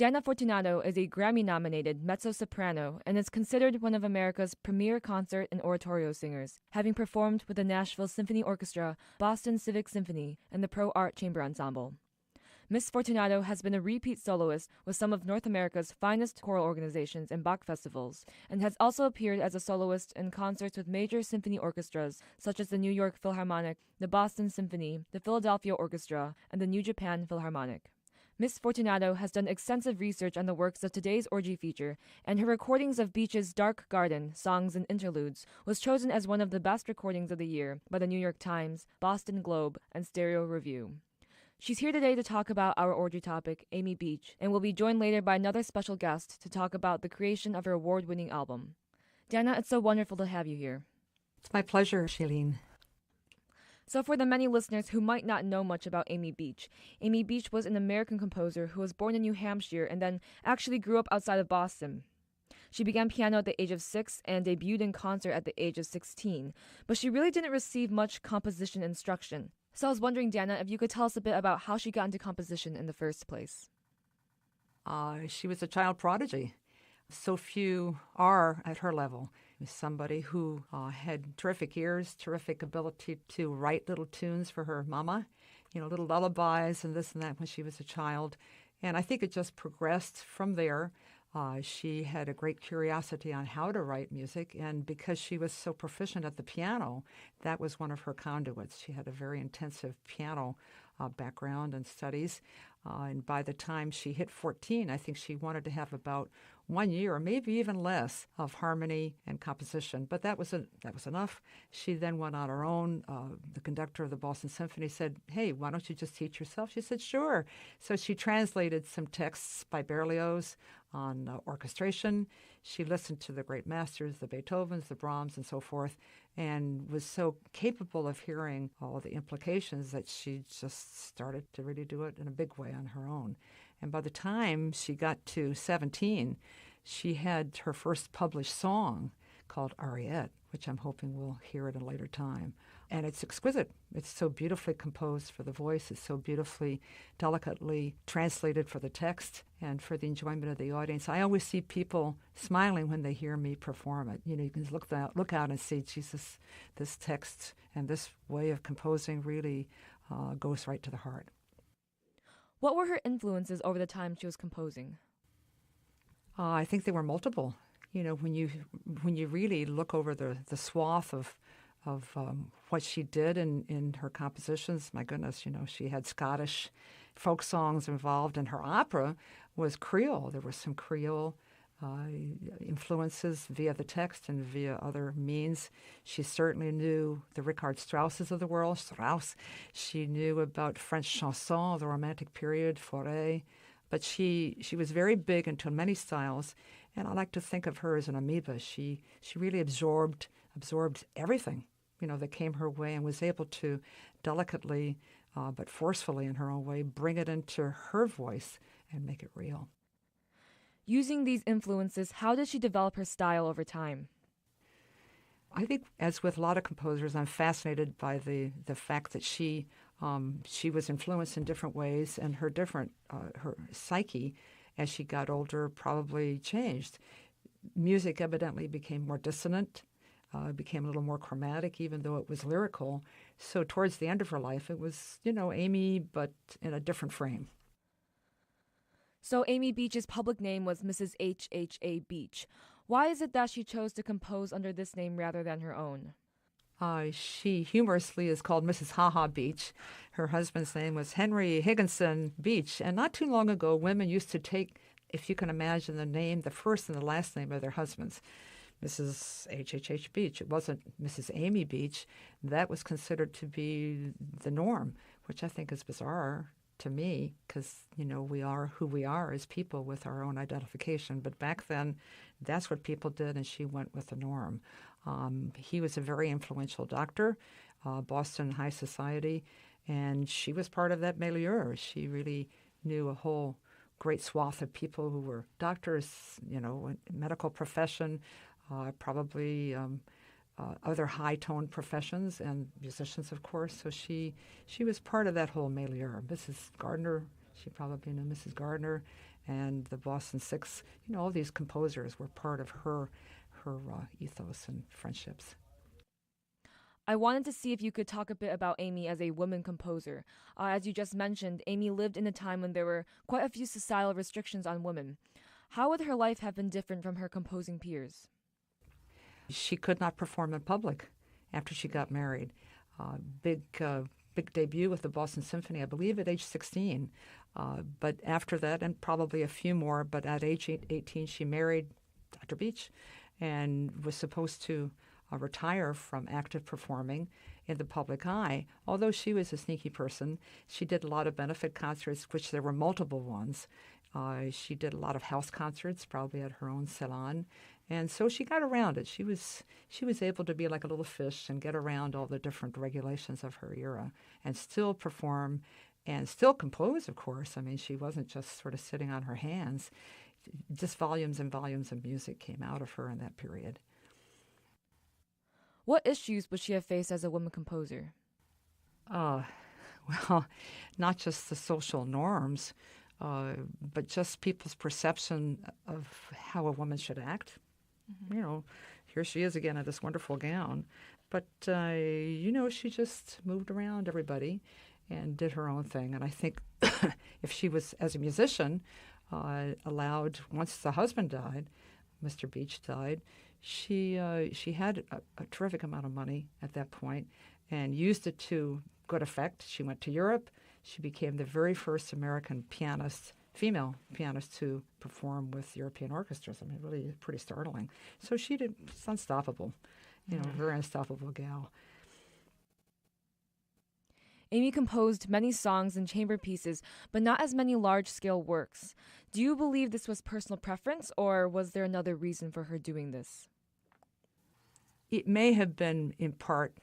Dana Fortunato is a Grammy-nominated mezzo-soprano and is considered one of America's premier concert and oratorio singers, having performed with the Nashville Symphony Orchestra, Boston Civic Symphony, and the Pro Art Chamber Ensemble. Miss Fortunato has been a repeat soloist with some of North America's finest choral organizations and Bach festivals, and has also appeared as a soloist in concerts with major symphony orchestras such as the New York Philharmonic, the Boston Symphony, the Philadelphia Orchestra, and the New Japan Philharmonic. Miss Fortunato has done extensive research on the works of today's orgy feature, and her recordings of Beach's Dark Garden, Songs and Interludes, was chosen as one of the best recordings of the year by the New York Times, Boston Globe, and Stereo Review. She's here today to talk about our orgy topic, Amy Beach, and will be joined later by another special guest to talk about the creation of her award-winning album. Dana, it's so wonderful to have you here. It's my pleasure, Xilin. So for the many listeners who might not know much about Amy Beach was an American composer who was born in New Hampshire and then actually grew up outside of Boston. She began piano at the age of 6 and debuted in concert at the age of 16, but she really didn't receive much composition instruction. So I was wondering, Dana, if you could tell us a bit about how she got into composition in the first place. She was a child prodigy. So few are at her level. Somebody who had terrific ears, terrific ability to write little tunes for her mama, little lullabies and this and that when she was a child. And I think it just progressed from there. She had a great curiosity on how to write music, and because she was so proficient at the piano, that was one of her conduits. She had a very intensive piano background and studies, and by the time she hit 14, I think she wanted to have about 1 year, or maybe even less, of harmony and composition. But that was enough. She then went on her own. The conductor of the Boston Symphony said, "Hey, why don't you just teach yourself?" She said, "Sure." So she translated some texts by Berlioz on orchestration. She listened to the great masters, the Beethovens, the Brahms, and so forth, and was so capable of hearing all the implications that she just started to really do it in a big way on her own. And by the time she got to 17, she had her first published song called Ariette, which I'm hoping we'll hear at a later time. And it's exquisite. It's so beautifully composed for the voice. It's so beautifully, delicately translated for the text and for the enjoyment of the audience. I always see people smiling when they hear me perform it. You can look out and see, Jesus, this text and this way of composing really goes right to the heart. What were her influences over the time she was composing? I think they were multiple. When you really look over the swath of what she did in her compositions, my goodness, she had Scottish folk songs involved, and her opera was Creole. There were some Creole influences via the text and via other means. She certainly knew the Richard Strausses of the world, Strauss. She knew about French chanson, the Romantic period, Fauré. But she was very big into many styles, and I like to think of her as an amoeba. She really absorbed everything, that came her way, and was able to delicately, but forcefully in her own way, bring it into her voice and make it real. Using these influences, how did she develop her style over time? I think, as with a lot of composers, I'm fascinated by the fact that she was influenced in different ways, and her psyche, as she got older, probably changed. Music evidently became more dissonant, became a little more chromatic, even though it was lyrical. So towards the end of her life, it was, Amy, but in a different frame. So Amy Beach's public name was Mrs. H.H.A. Beach. Why is it that she chose to compose under this name rather than her own? She humorously is called Mrs. Ha Beach. Her husband's name was Henry Higginson Beach. And not too long ago, women used to take, if you can imagine, the first and the last name of their husbands. Mrs. H.H.H. Beach. It wasn't Mrs. Amy Beach. That was considered to be the norm, which I think is bizarre to me, because, we are who we are as people with our own identification. But back then, that's what people did, and she went with the norm. He was a very influential doctor, Boston high society, and she was part of that milieu. She really knew a whole great swath of people who were doctors, medical profession, probably other high-toned professions, and musicians, of course. So she was part of that whole milieu. Mrs. Gardner, she probably knew Mrs. Gardner, and the Boston Six. All these composers were part of her ethos and friendships. I wanted to see if you could talk a bit about Amy as a woman composer. As you just mentioned, Amy lived in a time when there were quite a few societal restrictions on women. How would her life have been different from her composing peers? She could not perform in public after she got married. Big debut with the Boston Symphony, I believe, at age 16. But after that, and probably a few more, but at age 18, she married Dr. Beach and was supposed to retire from active performing in the public eye. Although she was a sneaky person, she did a lot of benefit concerts, which there were multiple ones. She did a lot of house concerts, probably at her own salon. And so she got around it. She was able to be like a little fish and get around all the different regulations of her era and still perform and still compose, of course. I mean, she wasn't just sort of sitting on her hands. Just volumes and volumes of music came out of her in that period. What issues would she have faced as a woman composer? Well, not just the social norms, but just people's perception of how a woman should act. Mm-hmm. Here she is again in this wonderful gown. But, she just moved around everybody and did her own thing. And I think if she was, as a musician, allowed, once the husband died, Mr. Beach died, she had a terrific amount of money at that point and used it to good effect. She went to Europe. She became the very first American female pianist to perform with European orchestras. I mean, really pretty startling. So it's unstoppable, very unstoppable gal. Amy composed many songs and chamber pieces, but not as many large-scale works. Do you believe this was personal preference, or was there another reason for her doing this? It may have been in part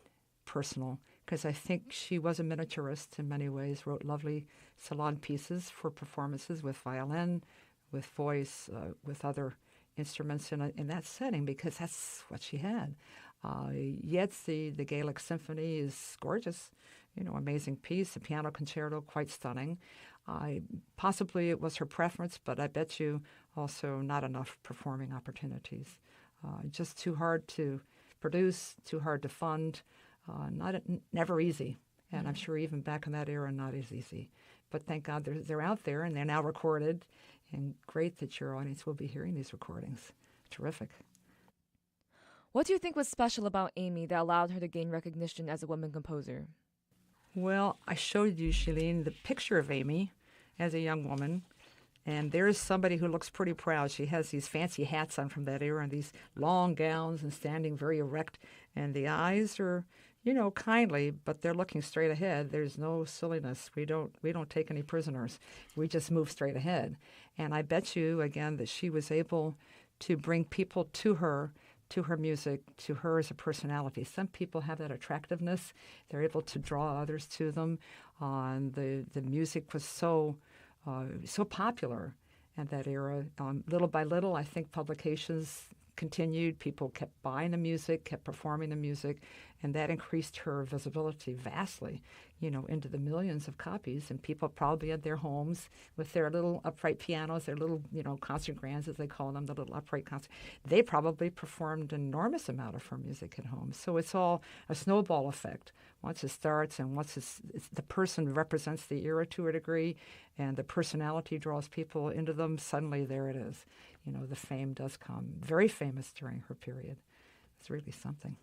personal, because I think she was a miniaturist in many ways, wrote lovely salon pieces for performances with violin, with voice, with other instruments in that setting, because that's what she had. Yet the Gaelic Symphony is gorgeous, amazing piece. The piano concerto, quite stunning. Possibly it was her preference, but I bet you also not enough performing opportunities. Just too hard to produce, too hard to fund, never easy. And I'm sure even back in that era, not as easy. But thank God they're out there and they're now recorded. And great that your audience will be hearing these recordings. Terrific. What do you think was special about Amy that allowed her to gain recognition as a woman composer? Well, I showed you, Xilin, the picture of Amy as a young woman. And there's somebody who looks pretty proud. She has these fancy hats on from that era and these long gowns and standing very erect. And the eyes are, kindly, but they're looking straight ahead. There's no silliness. We don't take any prisoners. We just move straight ahead. And I bet you, again, that she was able to bring people to her music, to her as a personality. Some people have that attractiveness. They're able to draw others to them. The music was so popular in that era. Little by little, I think publications continued. People kept buying the music, kept performing the music, and that increased her visibility vastly, into the millions of copies. And people probably at their homes with their little upright pianos, their little, concert grands, as they call them, the little upright concert. They probably performed an enormous amount of her music at home. So it's all a snowball effect. Once it starts and once the person represents the era to a degree and the personality draws people into them, suddenly there it is. The fame does come. Very famous during her period. It's really something.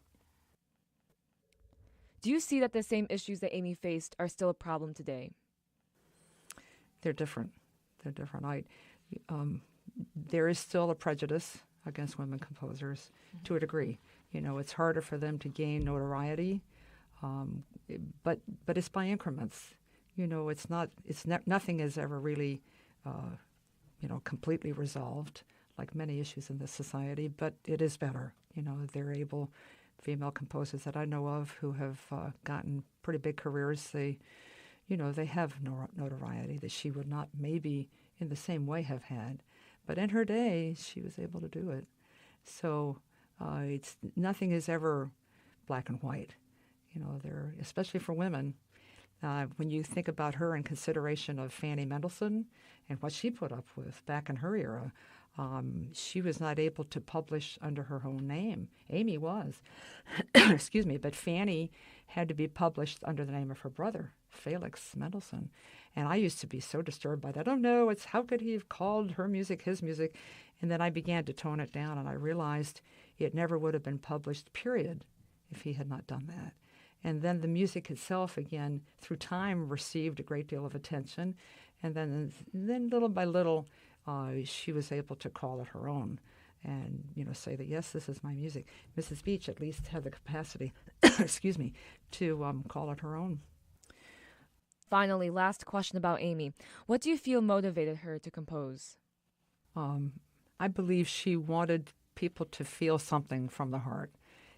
Do you see that the same issues that Amy faced are still a problem today? They're different. There is still a prejudice against women composers to a degree. It's harder for them to gain notoriety, but it's by increments. Nothing is ever really, completely resolved, like many issues in this society, but it is better. They're able, female composers that I know of who have gotten pretty big careers, they have notoriety that she would not maybe in the same way have had. But in her day, she was able to do it. So nothing is ever black and white. Especially for women, When you think about her in consideration of Fanny Mendelssohn and what she put up with back in her era, she was not able to publish under her own name. Amy was, excuse me, but Fanny had to be published under the name of her brother, Felix Mendelssohn. And I used to be so disturbed by that. Oh, no, it's how could he have called her music his music? And then I began to tone it down, and I realized it never would have been published, period, if he had not done that. And then the music itself, again, through time, received a great deal of attention. And then little by little, she was able to call it her own and, say that, yes, this is my music. Mrs. Beach at least had the capacity, excuse me, to call it her own. Finally, last question about Amy. What do you feel motivated her to compose? I believe she wanted people to feel something from the heart.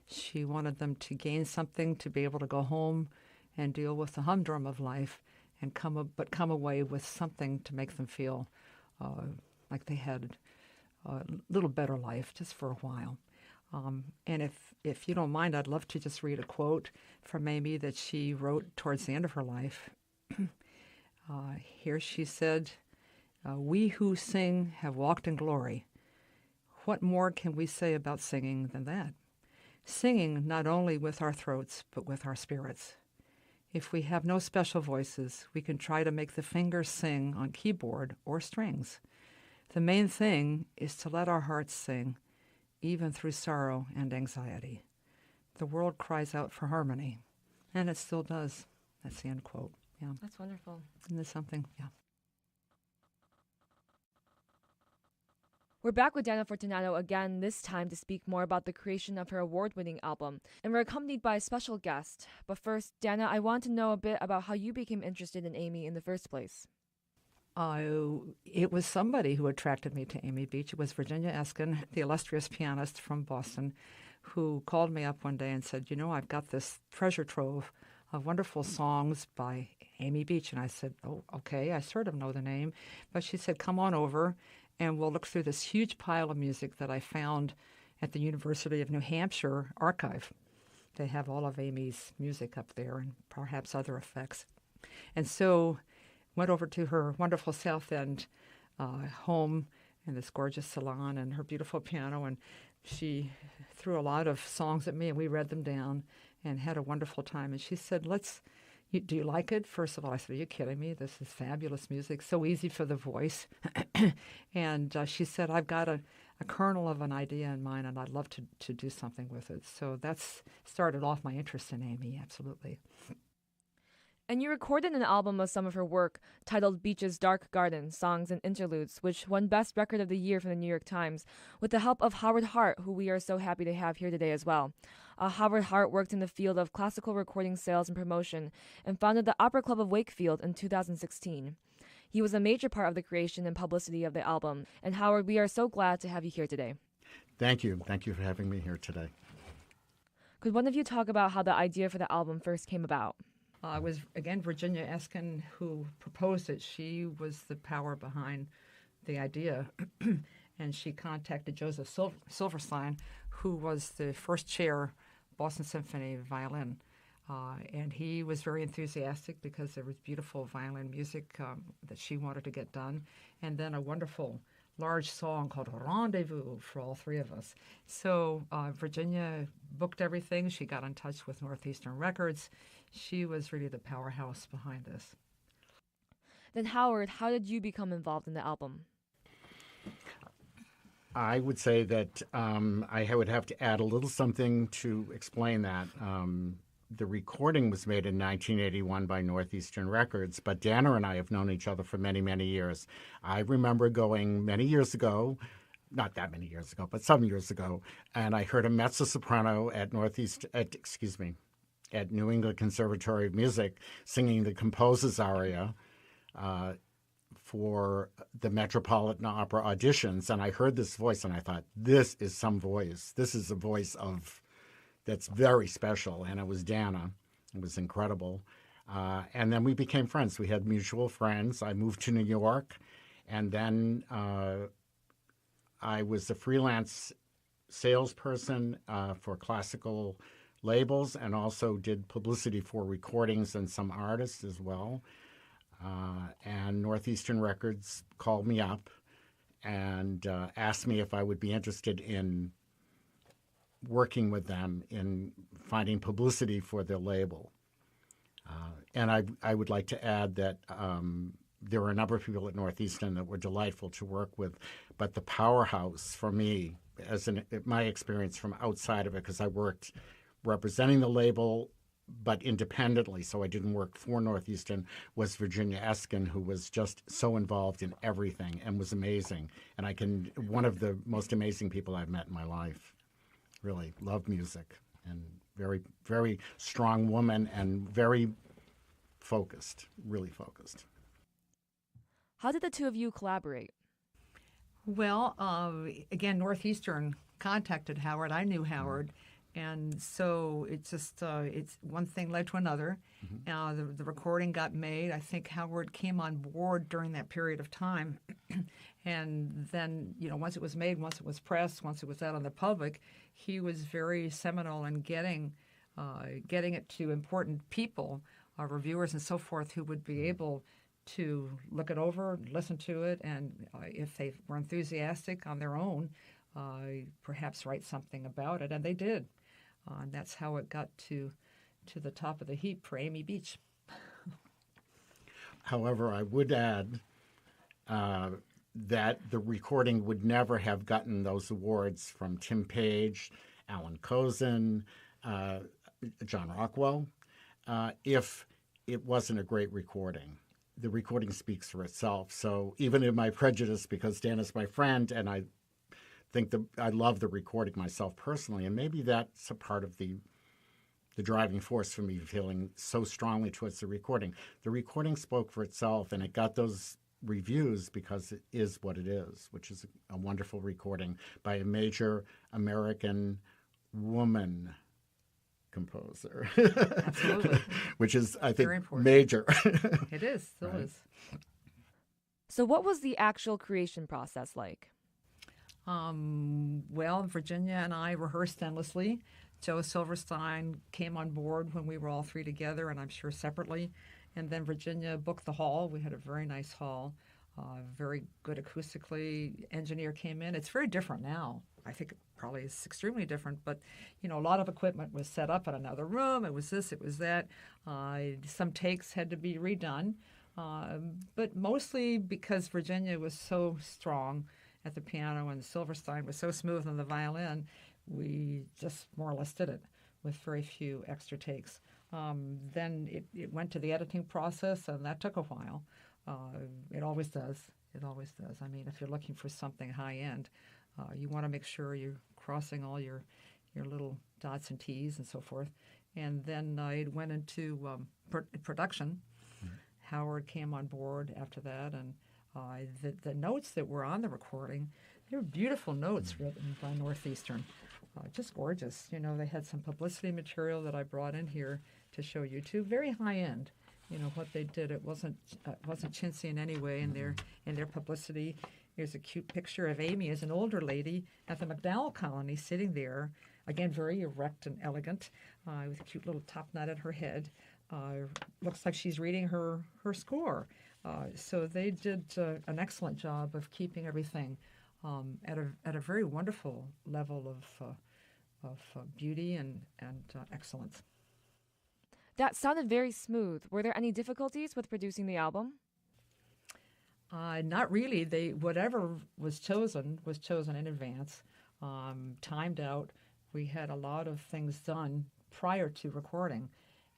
She wanted them to gain something, to be able to go home and deal with the humdrum of life, and come away with something to make them feel like they had a little better life just for a while. And if you don't mind, I'd love to just read a quote from Amy that she wrote towards the end of her life. Here she said, "We who sing have walked in glory. What more can we say about singing than that? Singing not only with our throats, but with our spirits. If we have no special voices, we can try to make the fingers sing on keyboard or strings. The main thing is to let our hearts sing, even through sorrow and anxiety. The world cries out for harmony, and it still does." That's the end quote. Yeah. That's wonderful. Isn't there something? Yeah. We're back with Dana Fortunato again, this time to speak more about the creation of her award-winning album. And we're accompanied by a special guest. But first, Dana, I want to know a bit about how you became interested in Amy in the first place. It was somebody who attracted me to Amy Beach. It was Virginia Eskin, the illustrious pianist from Boston, who called me up one day and said, I've got this treasure trove of wonderful songs by Amy Beach. And I said, oh, okay, I sort of know the name. But she said, come on over, and we'll look through this huge pile of music that I found at the University of New Hampshire archive. They have all of Amy's music up there and perhaps other effects. And so went over to her wonderful South End home in this gorgeous salon and her beautiful piano, and she threw a lot of songs at me, and we read them down and had a wonderful time. And she said, do you like it? First of all, I said, are you kidding me? This is fabulous music, so easy for the voice. And she said, I've got a kernel of an idea in mind, and I'd love to do something with it. So that's started off my interest in Amy, absolutely. And you recorded an album of some of her work titled Beach's Dark Garden, Songs and Interludes, which won Best Record of the Year from the New York Times, with the help of Howard Hart, who we are so happy to have here today as well. Howard Hart worked in the field of classical recording sales and promotion and founded the Opera Club of Wakefield in 2016. He was a major part of the creation and publicity of the album. And Howard, we are so glad to have you here today. Thank you. Thank you for having me here today. Could one of you talk about how the idea for the album first came about? It was, again, Virginia Eskin who proposed it. She was the power behind the idea. And she contacted Joseph Silverstein, who was the first chair, Boston Symphony violin. And he was very enthusiastic because there was beautiful violin music that she wanted to get done. And then a wonderful large song called Rendezvous for all three of us. So Virginia booked everything. She got in touch with Northeastern Records. She was really the powerhouse behind this. Then Howard, how did you become involved in the album? I would say that I would have to add a little something to explain that. The recording was made in 1981 by Northeastern Records, but Dana and I have known each other for many, many years. I remember going many years ago, not that many years ago, but some years ago, and I heard a mezzo-soprano at at New England Conservatory of Music singing the composer's aria for the Metropolitan Opera auditions, and I heard this voice, and I thought, this is some voice. This is a voice that's very special, and it was Dana. It was incredible. And then we became friends. We had mutual friends. I moved to New York, and then I was a freelance salesperson for classical labels and also did publicity for recordings and some artists as well. And Northeastern Records called me up and asked me if I would be interested in working with them in finding publicity for their label. And I would like to add that there were a number of people at Northeastern that were delightful to work with, but the powerhouse for me, my experience from outside of it, because I worked representing the label but independently, so I didn't work for Northeastern, was Virginia Eskin, who was just so involved in everything and was amazing. And one of the most amazing people I've met in my life. Really loved music and very, very strong woman and very focused, really focused. How did the two of you collaborate? Well, again, Northeastern contacted Howard. I knew Howard. And so it's one thing led to another. The recording got made. I think Howard came on board during that period of time. And then, once it was made, once it was pressed, once it was out on the public, he was very seminal in getting it to important people, reviewers and so forth, who would be able to look it over, listen to it, and if they were enthusiastic on their own, perhaps write something about it. And they did. And that's how it got to the top of the heap for Amy Beach. However, I would add that the recording would never have gotten those awards from Tim Page, Alan Kozin, John Rockwell, if it wasn't a great recording. The recording speaks for itself. So even in my prejudice, because Dan is my friend and I think I love the recording myself personally, and maybe that's a part of the driving force for me feeling so strongly towards the recording. The recording spoke for itself, and it got those reviews because it is what it is, which is a wonderful recording by a major American woman composer. Absolutely. Which is, I think, very important. Major. It is, still Right. is. So what was the actual creation process like? Well, Virginia and I rehearsed endlessly. Joe Silverstein came on board when we were all three together, and I'm sure separately. And then Virginia booked the hall. We had a very nice hall, very good acoustically. Engineer came in. It's very different now. I think it probably is extremely different, but a lot of equipment was set up in another room. It was this, it was that. Some takes had to be redone, but mostly because Virginia was so strong at the piano and Silverstein was so smooth on the violin, we just more or less did it with very few extra takes. Then it went to the editing process, and that took a while. It always does. It always does. I mean, if you're looking for something high-end, you want to make sure you're crossing all your little dots and T's and so forth. And then it went into production. Mm-hmm. Howard came on board after that, and the notes that were on the recording, they were beautiful notes written by Northeastern. Just gorgeous. They had some publicity material that I brought in here to show you too. Very high end. What they did. It wasn't chintzy in any way in their publicity. Here's a cute picture of Amy as an older lady at the MacDowell colony, sitting there, again very erect and elegant, with a cute little top knot at her head. Looks like she's reading her score. So they did an excellent job of keeping everything at a very wonderful level of beauty and excellence. That sounded very smooth. Were there any difficulties with producing the album? Not really. Whatever was chosen in advance, timed out. We had a lot of things done prior to recording.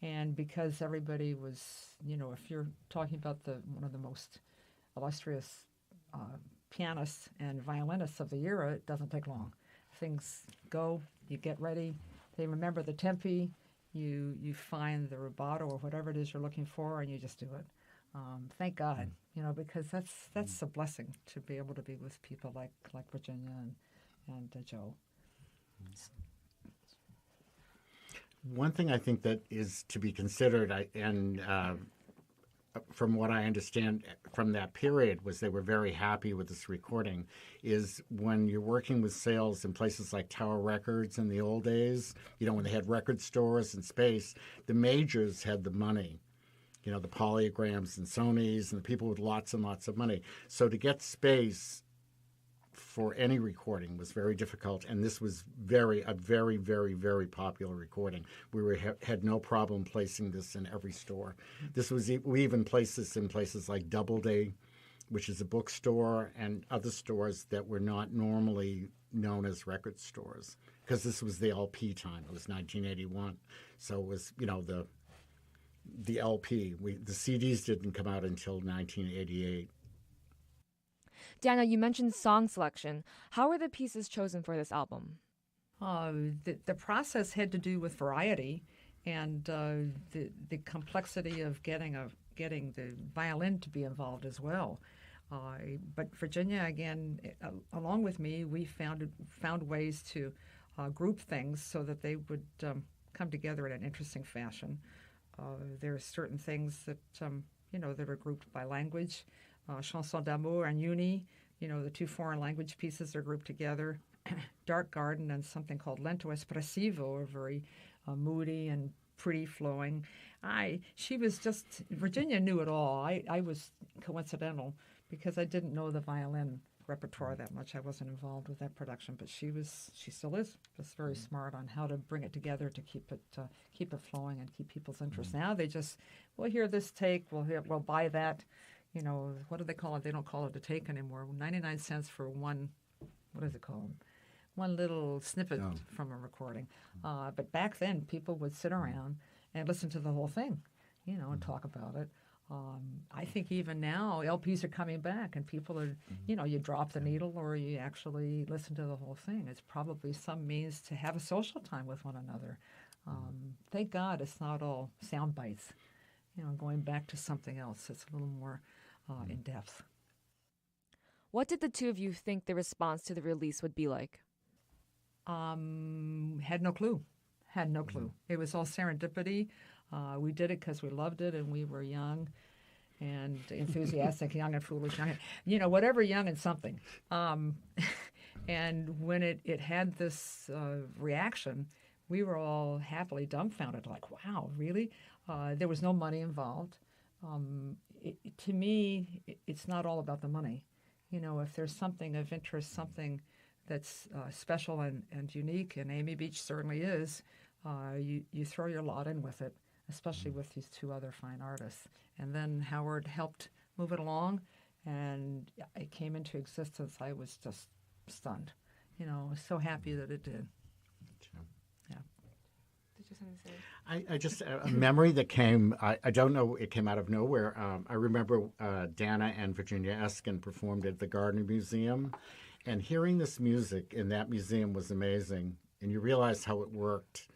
And because everybody was, if you're talking about one of the most illustrious pianists and violinists of the era, it doesn't take long. Things go, you get ready, they remember the tempi, you find the rubato or whatever it is you're looking for, and you just do it. Thank God, because that's a blessing to be able to be with people like Virginia and Joe. One thing I think that is to be considered, and from what I understand from that period, was they were very happy with this recording, is when you're working with sales in places like Tower Records in the old days, when they had record stores and space, the majors had the money. The Polygrams and Sonys and the people with lots and lots of money. So to get space for any recording was very difficult, and this was a very, very, very popular recording. We had no problem placing this in every store. We even placed this in places like Doubleday, which is a bookstore, and other stores that were not normally known as record stores, because this was the LP time. It was 1981, so it was the LP. The CDs didn't come out until 1988. Dana, you mentioned song selection. How were the pieces chosen for this album? The process had to do with variety and the complexity of getting the violin to be involved as well. But Virginia, again, along with me, we found ways to group things so that they would come together in an interesting fashion. There are certain things that that are grouped by language. Chanson d'amour and Uni, the two foreign language pieces are grouped together. Dark Garden and something called Lento Espressivo are very moody and pretty flowing. Virginia knew it all. I was coincidental because I didn't know the violin repertoire that much. I wasn't involved with that production, but she still is just very smart on how to bring it together to keep it flowing and keep people's interest. Now they just, we'll hear this take, we'll buy that. What do they call it? They don't call it a take anymore. 99 cents for one, what is it called? One little snippet from a recording. But back then, people would sit around and listen to the whole thing, and talk about it. I think even now, LPs are coming back and people are, you drop the needle or you actually listen to the whole thing. It's probably some means to have a social time with one another. Thank God it's not all sound bites. Going back to something else that's a little more in depth. What did the two of you think the response to the release would be like? Had no clue. It was all serendipity. We did it because we loved it and we were young and enthusiastic, young and foolish, whatever, young and something. And when it had this reaction, we were all happily dumbfounded, like, wow, really? There was no money involved. To me, it's not all about the money. If there's something of interest, something that's special and unique, and Amy Beach certainly is, you throw your lot in with it, especially with these two other fine artists. And then Howard helped move it along, and it came into existence. I was just stunned. I was so happy that it did. I just, a memory that came, I don't know, it came out of nowhere. I remember Dana and Virginia Eskin performed at the Gardner Museum, and hearing this music in that museum was amazing. And you realize how it worked,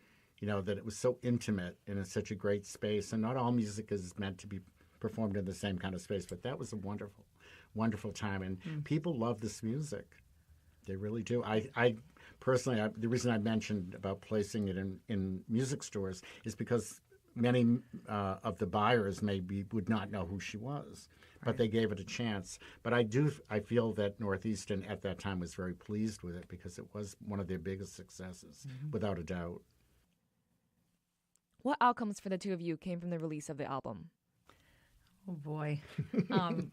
that it was so intimate and in such a great space. And not all music is meant to be performed in the same kind of space, but that was a wonderful, wonderful time. And people love this music. They really do. I personally, the reason I mentioned about placing it in music stores is because many of the buyers would not know who she was, but they gave it a chance. But I feel that Northeastern at that time was very pleased with it because it was one of their biggest successes, without a doubt. What outcomes for the two of you came from the release of the album? Oh, boy.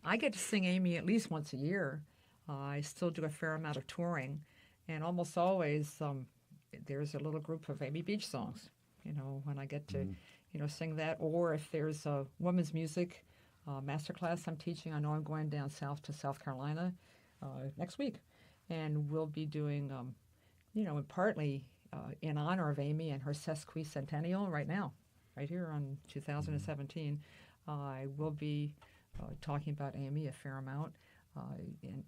I get to sing Amy at least once a year. I still do a fair amount of touring, and almost always there's a little group of Amy Beach songs, when I get to, sing that. Or if there's a women's music masterclass I'm teaching, I know I'm going down south to South Carolina next week, and we'll be doing, partly in honor of Amy and her sesquicentennial right now, right here on 2017. I will be talking about Amy a fair amount.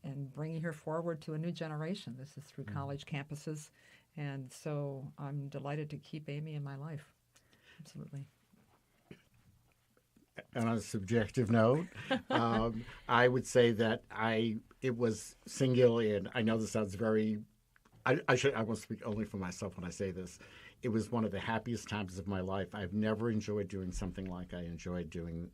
And bringing her forward to a new generation. This is through college campuses. And so I'm delighted to keep Amy in my life. Absolutely. On a subjective note, I would say that it was singularly, and I know this sounds very, I will speak only for myself when I say this. It was one of the happiest times of my life. I've never enjoyed doing something like I enjoyed doing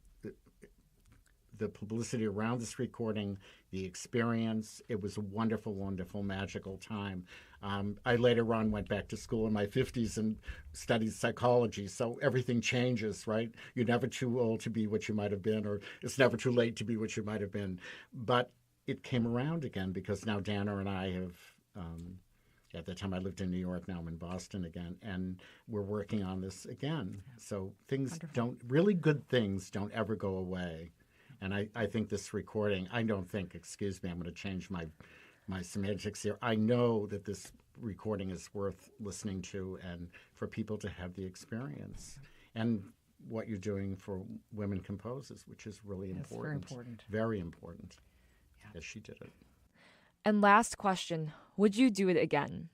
the publicity around this recording, the experience. It was a wonderful, wonderful, magical time. I later on went back to school in my 50s and studied psychology, so everything changes, right? You're never too old to be what you might have been, or it's never too late to be what you might have been. But it came around again because now Dana and I have, at that time I lived in New York, now I'm in Boston again, and we're working on this again. So things really good things don't ever go away. And I think this recording, excuse me, I'm going to change my semantics here. I know that this recording is worth listening to and for people to have the experience. And what you're doing for women composers, which is really important. Very important. Very important. Yeah. As she did it. And last question, would you do it again?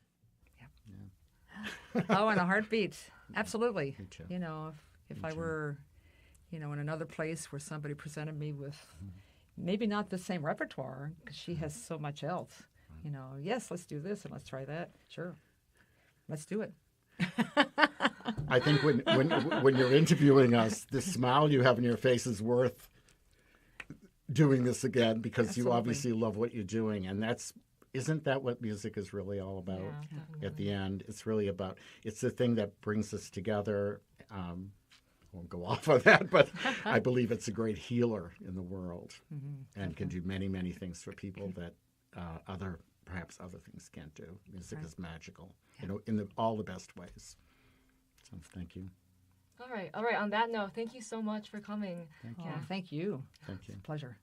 Yeah. Oh, in a heartbeat. Absolutely. Me too. You know, if I were, you know, in another place where somebody presented me with maybe not the same repertoire, because she has so much else. You know, yes, let's do this and let's try that. Sure. Let's do it. I think when you're interviewing us, the smile you have on your face is worth doing this again because Absolutely. You obviously love what you're doing, and isn't that what music is really all about? Yeah, at the end, it's really about, it's the thing that brings us together. I won't go off on that, but I believe it's a great healer in the world and can do many, many things for people that perhaps other things can't do. Music is magical, you know, in all the best ways. So thank you. All right. On that note, thank you so much for coming. Thank you. Oh, thank you. Thank you. It's a pleasure.